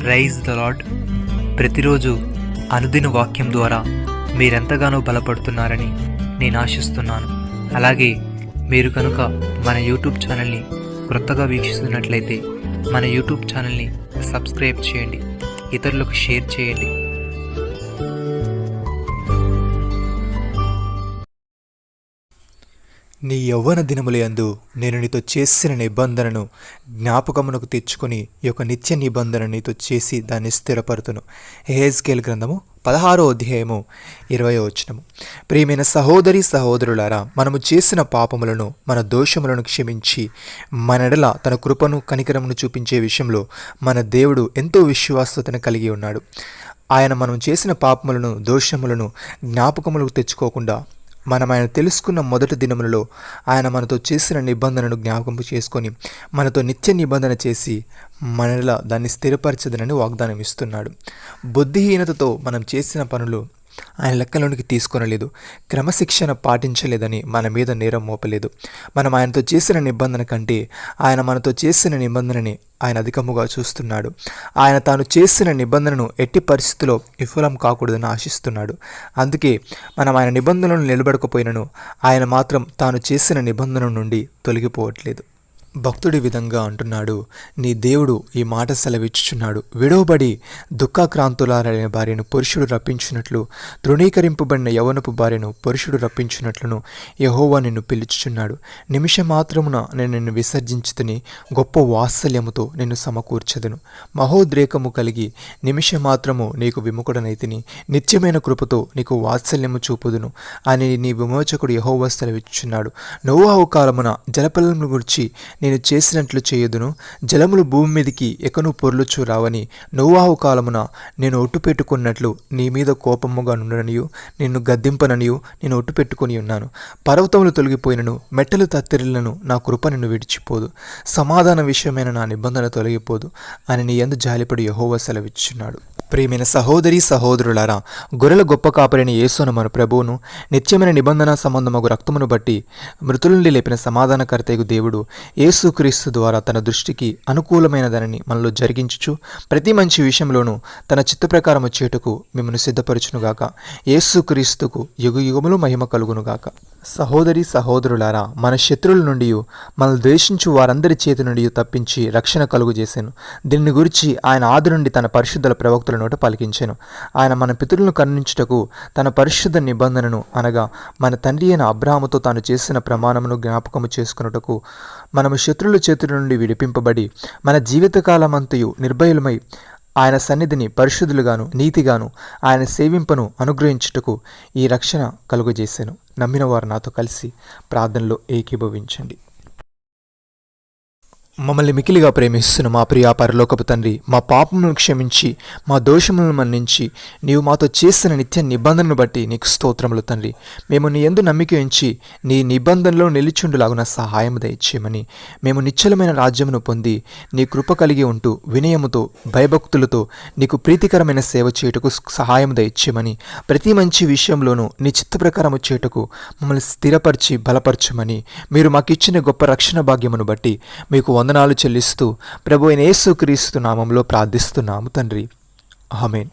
Praise the lord. ప్రతిరోజు అనుదిన వాక్యం ద్వారా మీరెంతగానో బలపడుతున్నారని నేను ఆశిస్తున్నాను. అలాగే మీరు కనుక మన యూట్యూబ్ ఛానల్ని క్రొత్తగా వీక్షిస్తున్నట్లయితే మన యూట్యూబ్ ఛానల్ని సబ్స్క్రైబ్ చేయండి, ఇతరులకు షేర్ చేయండి. నీ యవ్వన దినములందు నేను నీతో చేసిన నిబంధనను జ్ఞాపకమునకు తెచ్చుకొని ఈ యొక్క నిత్య నిబంధన నీతో చేసి దాన్ని స్థిరపరుతును. యెహెజ్కేలు గ్రంథము 16వ అధ్యాయము 20వ వచనము. ప్రియమైన సహోదరి సహోదరులారా, మనము చేసిన పాపములను మన దోషములను క్షమించి మన ఎడల తన కృపను కనికరమును చూపించే విషయంలో మన దేవుడు ఎంతో విశ్వాసతను కలిగి ఉన్నాడు. మనం చేసిన పాపములను దోషములను జ్ఞాపకములకు తెచ్చుకోకుండా మనం ఆయన తెలుసుకున్న మొదటి దినములలో ఆయన మనతో చేసిన నిబంధనను జ్ఞాపకం చేసుకొని మనతో నిత్య నిబంధన చేసి మనలా దాన్ని స్థిరపరచదనని వాగ్దానం ఇస్తున్నాడు. బుద్ధిహీనతతో మనం చేసిన పనులు ఆయన లెక్కలోనికి తీసుకొనలేదు, క్రమశిక్షణ పాటించలేదని మన మీద నేరం మోపలేదు. మనం ఆయనతో చేసిన నిబంధన కంటే ఆయన మనతో చేసిన నిబంధనని ఆయన అధికముగా చూస్తున్నాడు. ఆయన తాను చేసిన నిబంధనను ఎట్టి పరిస్థితుల్లో విఫలం కాకూడదని ఆశిస్తున్నాడు. అందుకే మనం ఆయన నిబంధనలను నిలబడకపోయినను ఆయన మాత్రం తాను చేసిన నిబంధన నుండి తొలగిపోవట్లేదు. భక్తుడి విధంగా అంటున్నాడు, నీ దేవుడు ఈ మాట సెలవిచ్చుచున్నాడు, విడవబడి దుఃఖాక్రాంతులారైన భార్యను పురుషుడు రప్పించినట్లు, తృణీకరింపబడిన యవనపు భార్యను పురుషుడు రప్పించినట్లును యెహోవా నిన్ను పిలుచుచున్నాడు. నిమిషం మాత్రమున నేను నిన్ను విసర్జించుతని గొప్ప వాత్సల్యముతో నిన్ను సమకూర్చదును. మహోద్రేకము కలిగి నిమిషం మాత్రము నీకు విముఖుడనైతిని, నిత్యమైన కృపతో నీకు వాత్సల్యము చూపుదును అని నీ విమోచకుడు యెహోవా సెలవిచ్చుచున్నాడు. నోవాహు కాలమున జలప్రలయమును గురించి నేను చేసినట్లు చేయుదును, జలములు భూమి మీదికి ఎకను పొర్లుచు రావని నోవాహు కాలమున నేను ఒట్టు పెట్టుకున్నట్లు నీ మీద కోపముగా నుండననియు నిన్ను గద్దింపననియు నేను ఒట్టు పెట్టుకుని ఉన్నాను. పర్వతములు తొలగిపోయినను మెట్టలు తత్తెరిలను నా కృప నిన్ను విడిచిపోదు, సమాధాన విషయమైన నా నిబంధన తొలగిపోదు అని నీ యందు జాలిపడి యెహోవా సెలవిచ్చుచున్నాడు. ప్రియమైన సహోదరి సహోదరులారా, గొర్రెల గొప్ప కాపరైన యేసును మన ప్రభువును నిత్యమైన నిబంధన సంబంధమగు రక్తమును బట్టి మృతుల నుండి లేపిన సమాధానకర్తయగు దేవుడు యేసుక్రీస్తు ద్వారా తన దృష్టికి అనుకూలమైన దానిని మనలో జరిగించుచు ప్రతి మంచి విషయంలోనూ తన చిత్త ప్రకారము చేటుకు మిమ్మల్ని సిద్ధపరచునుగాక. యేసుక్రీస్తుకు యుగయుగములు మహిమ కలుగునుగాక. సహోదరి సహోదరులారా, మన శత్రువుల నుండి మనల్ని ద్వేషించు వారందరి చేతి నుండి తప్పించి రక్షణ కలుగు చేశాను. దీన్ని గురించి ఆయన ఆది నుండి తన పరిశుద్ధుల ప్రవక్తుల నోట పలికించాను. ఆయన మన పితరులను కరుణించుటకు తన పరిశుద్ధ నిబంధనను అనగా మన తండ్రి అయిన అబ్రాహాముతో తాను చేసిన ప్రమాణమును జ్ఞాపకము చేసుకున్నటకు మనము శత్రువుల చేతుల నుండి విడిపింపబడి మన జీవితకాలమంతయు నిర్భయులమై ఆయన సన్నిధిని పరిశుద్ధులుగాను నీతిగాను ఆయన సేవింపను అనుగ్రహించుటకు ఈ రక్షణ కలుగజేశాను. నమ్మిన వారు నాతో కలిసి ప్రార్థనలో ఏకీభవించండి. మమ్మల్ని మికిలిగా ప్రేమిస్తున్న మా ప్రియా పరలోకపు తండ్రి, మా పాపములను క్షమించి మా దోషములను మన్నించి నీవు మాతో చేసిన నిత్య నిబంధనను బట్టి నీకు స్తోత్రములు తండ్రి. మేము నీ యందు నమ్మిక ఉంచి నీ నిబంధనలో నిలిచుండులాగున సహాయం దయచేయమని, మేము నిశ్చలమైన రాజ్యమును పొంది నీ కృప కలిగి ఉంటూ వినయముతో భయభక్తులతో నీకు ప్రీతికరమైన సేవ చేయుటకు సహాయం దయచేయమని, ప్రతి మంచి విషయంలోనూ నీ చిత్త ప్రకారము చేయుటకు మమ్మల్ని స్థిరపరిచి బలపరచమని, మీరు మాకిచ్చిన గొప్ప రక్షణ భాగ్యమును బట్టి మీకు వందనాలు చెల్లిస్తూ ప్రభు అయిన యేసుక్రీస్తు నామములో ప్రార్థిస్తున్నాము తండ్రి. ఆమేన్.